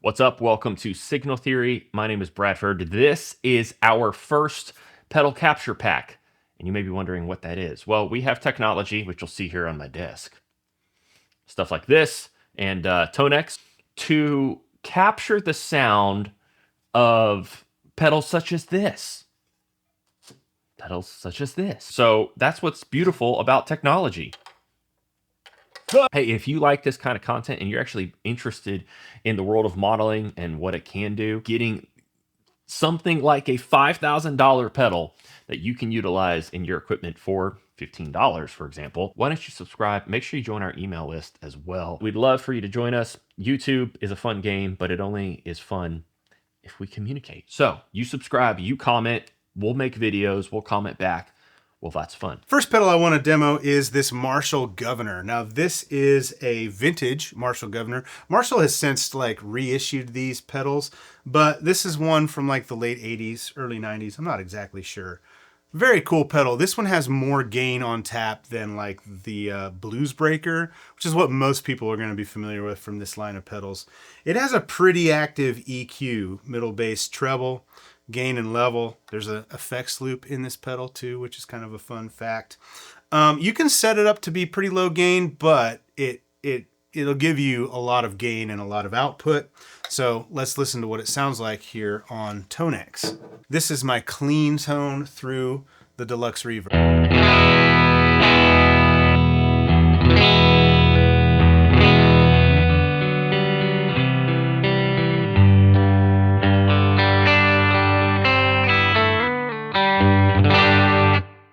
What's up? Welcome to Signal Theory. My name is Bradford. This is our first pedal capture pack. And you may be wondering what that is. Well, we have technology, which you'll see here on my desk. Stuff like this and TONEX to capture the sound of pedals such as this. Pedals such as this. So that's what's beautiful about technology. Hey, if you like this kind of content and you're actually interested in the world of modeling and what it can do, getting something like a $5,000 pedal that you can utilize in your equipment for $15, for example, why don't you subscribe? Make sure you join our email list as well. We'd love for you to join us. YouTube is a fun game, but it only is fun if we communicate. So you subscribe, you comment, we'll make videos, we'll comment back. Well, that's fun. First pedal I want to demo is this Marshall Guv'nor. Now this is a vintage Marshall Guv'nor. Marshall has since like reissued these pedals, but this is one from like the late 80s, early 90s. I'm not exactly sure. Very cool pedal. This one has more gain on tap than like the Blues Breaker, which is what most people are going to be familiar with from this line of pedals. It has a pretty active EQ, middle bass treble, gain and level. There's an effects loop in this pedal too, which is kind of a fun fact. You can set it up to be pretty low gain, but it'll give you a lot of gain and a lot of output. So let's listen to what it sounds like here on TONEX. This is my clean tone through the deluxe reverb.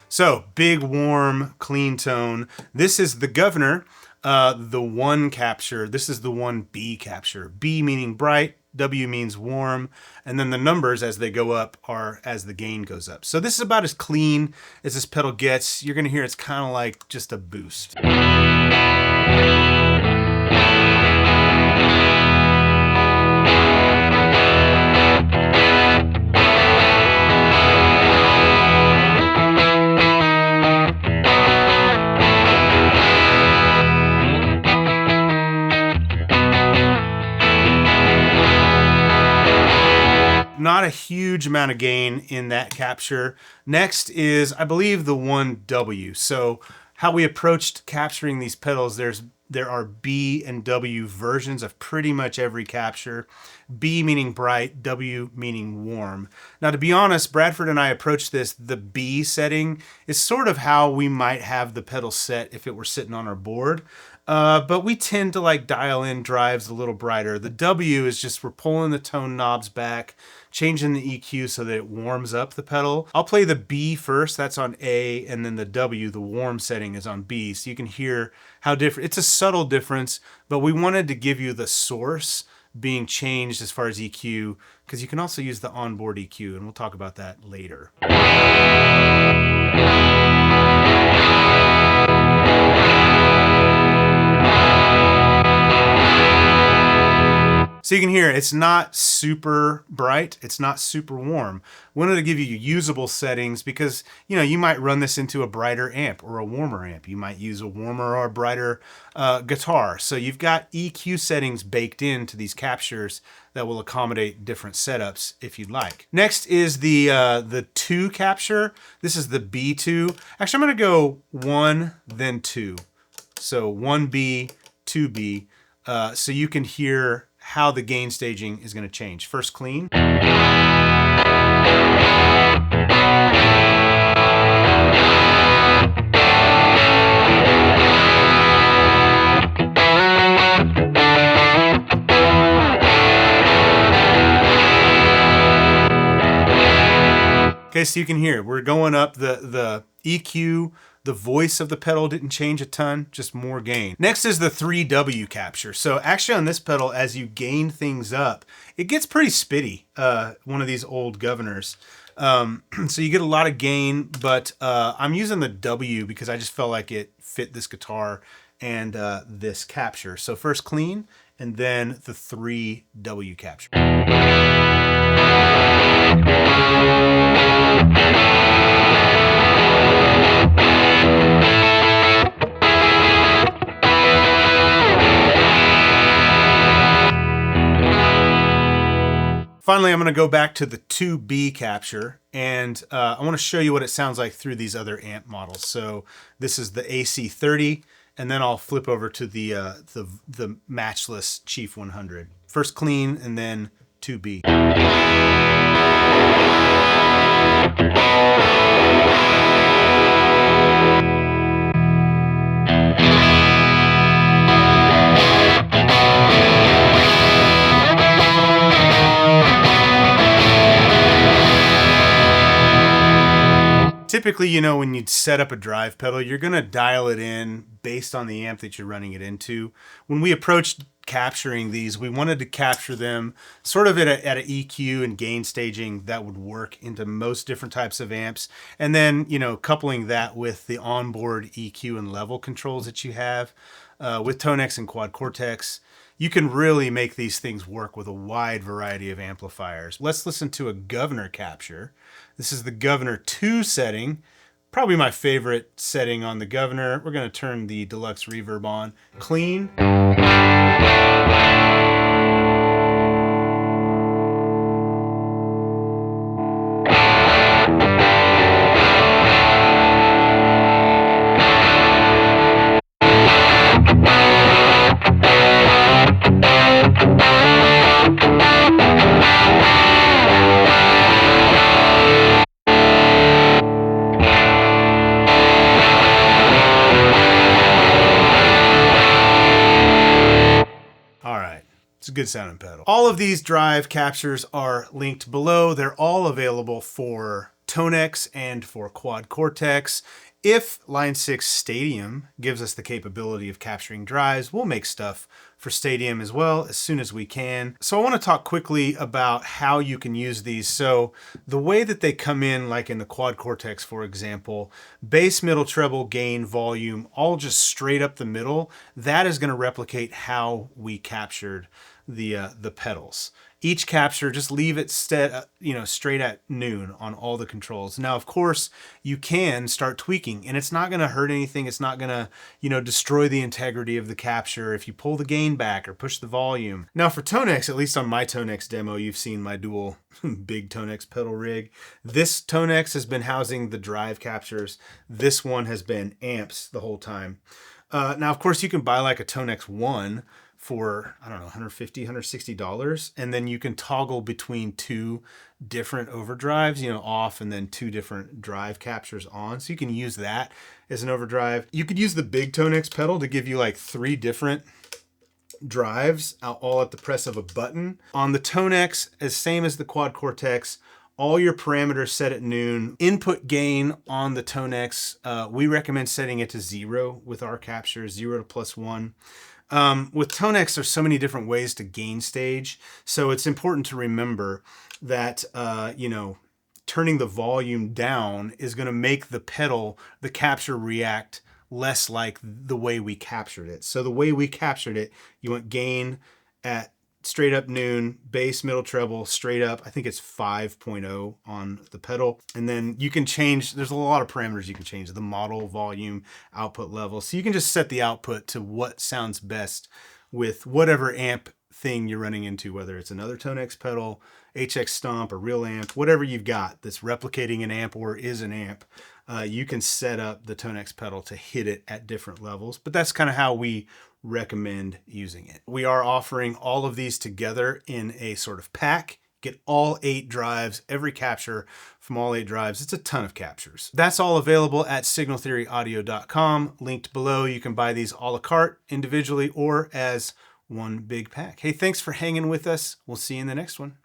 So big, warm, clean tone. This is the Guv'nor, the 1 capture. This is the 1B capture. B meaning bright, W means warm, and then the numbers as they go up are as the gain goes up. So this is about as clean as this pedal gets. You're gonna hear it's kind of like just a boost. Not a huge amount of gain in that capture. Next is, I believe, the 1W. So how we approached capturing these pedals, there are B and W versions of pretty much every capture. B meaning bright, W meaning warm. Now, to be honest, Bradford and I approached this, the B setting is sort of how we might have the pedal set if it were sitting on our board. But we tend to like dial in drives a little brighter. The W is just we're pulling the tone knobs back, changing the EQ so that it warms up the pedal. I'll play the B first, that's on A, and then the W, the warm setting, is on B. So you can hear how different, it's a subtle difference, but we wanted to give you the source being changed as far as EQ, because you can also use the onboard EQ, and we'll talk about that later. So you can hear it's not super bright, it's not super warm. We wanted to give you usable settings because, you know, you might run this into a brighter amp or a warmer amp. You might use a warmer or a brighter guitar. So you've got EQ settings baked into these captures that will accommodate different setups if you'd like. Next is the 2 capture. This is the B2. Actually, I'm gonna go 1, then 2. So 1B, 2B, so you can hear how the gain staging is going to change. First clean. Okay, so you can hear we're going up the EQ. The voice of the pedal didn't change a ton, just more gain. Next is the 3W capture. So actually on this pedal, as you gain things up, it gets pretty spitty, one of these old Guv'nors. So you get a lot of gain, but I'm using the W because I just felt like it fit this guitar and this capture. So first clean, and then the 3W capture. Finally, I'm going to go back to the 2B capture, and I want to show you what it sounds like through these other amp models. So this is the AC30, and then I'll flip over to the matchless Chief 100. First clean, and then 2B. Typically, you know, when you set up a drive pedal, you're going to dial it in based on the amp that you're running it into. When we approached capturing these, we wanted to capture them sort of at an EQ and gain staging that would work into most different types of amps. And then, you know, coupling that with the onboard EQ and level controls that you have with TONEX and Quad Cortex, you can really make these things work with a wide variety of amplifiers. Let's listen to a Guv'nor capture. This is the Guv'nor 2 setting, probably my favorite setting on the Guv'nor. We're going to turn the deluxe reverb on. Clean. It's a good sounding pedal. All of these drive captures are linked below. They're all available for TONEX and for Quad Cortex. If Line 6 Stadium gives us the capability of capturing drives, we'll make stuff for Stadium as well as soon as we can. So I want to talk quickly about how you can use these. So the way that they come in, like in the Quad Cortex, for example, bass, middle, treble, gain, volume, all just straight up the middle, that is going to replicate how we captured the pedals. Each capture, just leave it straight at noon on all the controls. Now, of course, you can start tweaking, and it's not going to hurt anything. It's not going to, destroy the integrity of the capture if you pull the gain back or push the volume. Now, for TONEX, at least on my TONEX demo, you've seen my dual big TONEX pedal rig. This TONEX has been housing the drive captures. This one has been amps the whole time. Now, of course, you can buy like a TONEX 1 for, I don't know, $150, $160. And then you can toggle between two different overdrives, off, and then two different drive captures on. So you can use that as an overdrive. You could use the big TONEX pedal to give you like 3 different drives all at the press of a button. On the TONEX, as same as the Quad Cortex, all your parameters set at noon. Input gain on the TONEX, we recommend setting it to 0 with our captures, 0 to +1. With TONEX, there's so many different ways to gain stage. So it's important to remember that, turning the volume down is going to make the pedal, the capture, react less like the way we captured it. So the way we captured it, you want gain at straight up noon, bass, middle, treble, straight up. I think it's 5.0 on the pedal. And then you can change, there's a lot of parameters you can change, the model, volume, output level. So you can just set the output to what sounds best with whatever amp thing you're running into, whether it's another TONEX pedal, HX Stomp, a real amp, whatever you've got that's replicating an amp or is an amp. You can set up the TONEX pedal to hit it at different levels, but that's kind of how we recommend using it. We are offering all of these together in a sort of pack. Get all 8 drives, every capture from all 8 drives. It's a ton of captures. That's all available at signaltheoryaudio.com. Linked below. You can buy these a la carte, individually, or as one big pack. Hey, thanks for hanging with us. We'll see you in the next one.